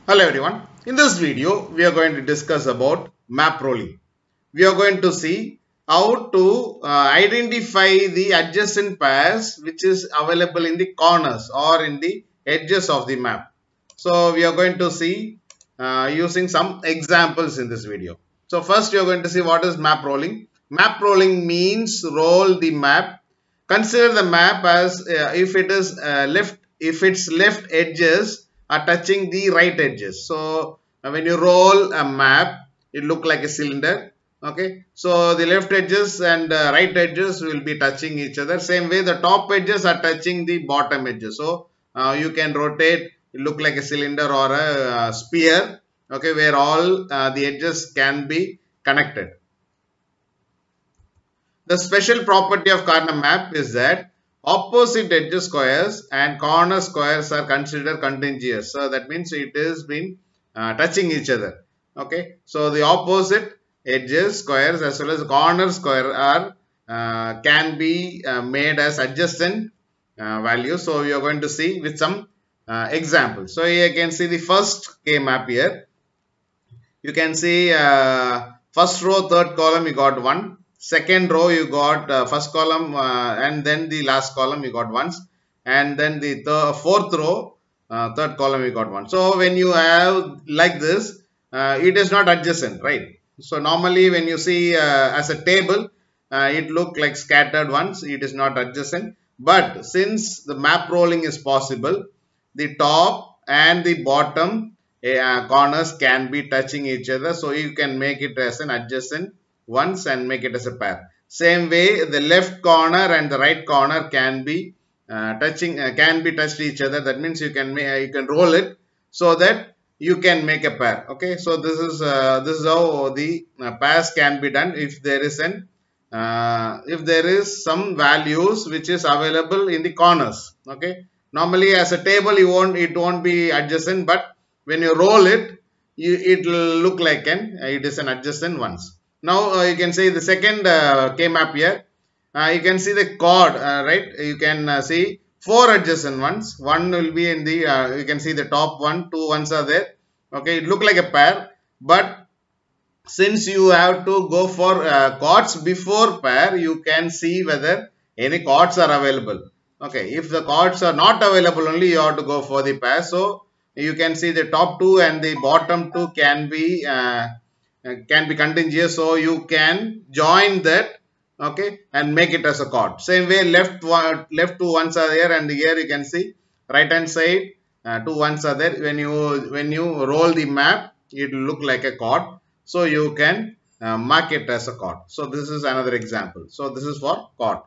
Hello everyone. In this video, we are going to discuss about map rolling. We are going to see how to identify the adjacent pairs which is available in the corners or in the edges of the map. So we are going to see using some examples in this video. So first you are going to see what is map rolling. Map rolling means roll the map. Consider the map as if its left edges are touching the right edges. So when you roll a map, it look like a cylinder. Okay, so the left edges and right edges will be touching each other. Same way, the top edges are touching the bottom edges. So you can rotate, it look like a cylinder or a sphere. Okay, where all the edges can be connected. The special property of corner map is that opposite edge squares and corner squares are considered contiguous. So that means it has been touching each other. Okay. So the opposite edges squares as well as corner square are can be made as adjacent values. So we are going to see with some examples. So here you can see the first K map here. You can see first row, third column you got 1. Second row you got first column and then the last column you got once, and then the fourth row third column you got 1. So when you have like this, it is not adjacent, right? So normally when you see as a table, it look like scattered ones, it is not adjacent. But since the map rolling is possible, the top and the bottom corners can be touching each other, so you can make it as an adjacent once and make it as a pair. Same way, the left corner and the right corner can be touched each other. That means you can roll it so that you can make a pair. Okay, so this is how the pairs can be done if there is some values which is available in the corners. Okay, normally as a table it won't be adjacent, but when you roll it, it will look like it is an adjacent ones. Now you can see the second K map here. You can see the chord, right? You can see 4 adjacent ones. One will be in the, you can see the top one, 2 ones are there. Okay, it look like a pair, but since you have to go for chords before pair, you can see whether any chords are available. Okay, if the chords are not available, only you have to go for the pair. So you can see the top 2 and the bottom 2 can be contiguous, so you can join that, okay, and make it as a chord. Same way, left 2 ones are there, and here you can see right hand side 2 ones are there. When you roll the map, it will look like a chord, so you can mark it as a chord. So this is another example. So this is for chord.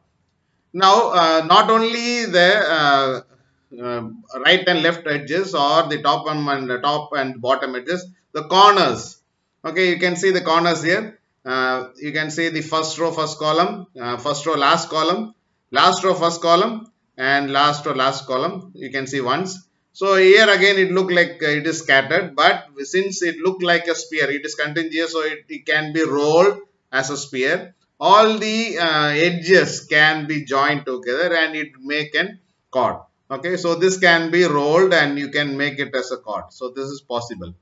Now not only the right and left edges or the top and bottom edges, the corners. Okay, you can see the corners here. You can see the first row, first column, first row, last column, last row, first column, and last row, last column. You can see once. So here again it look like it is scattered, but since it look like a sphere, it is contiguous, so it can be rolled as a sphere. All the edges can be joined together and it make an chord. Okay, so this can be rolled and you can make it as a chord. So this is possible.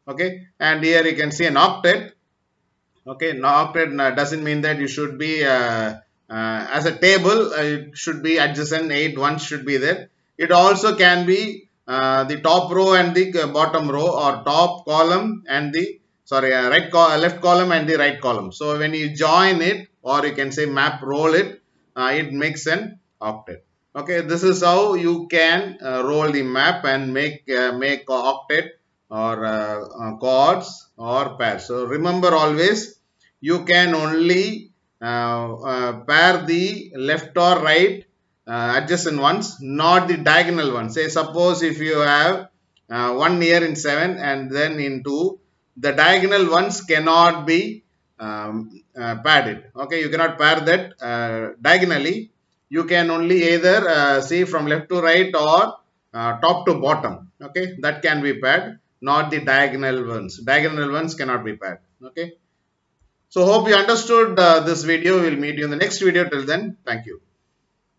Okay, and here you can see an octet. Okay, now octet doesn't mean that you should be as a table, it should be adjacent, 8 ones should be there. It also can be the top row and the bottom row, or top column and the left column and the right column. So when you join it, or you can say map roll it, it makes an octet. Okay, this is how you can roll the map and make octet or chords or pairs. So remember always, you can only pair the left or right adjacent ones, not the diagonal ones. Say suppose if you have 1 here in 7 and then in 2, the diagonal ones cannot be paired. Okay, you cannot pair that diagonally. You can only either see from left to right or top to bottom. Okay, that can be paired, not the diagonal ones. Diagonal ones cannot be paired. Okay, so hope you understood this video. We'll meet you in the next video. Till then, thank you.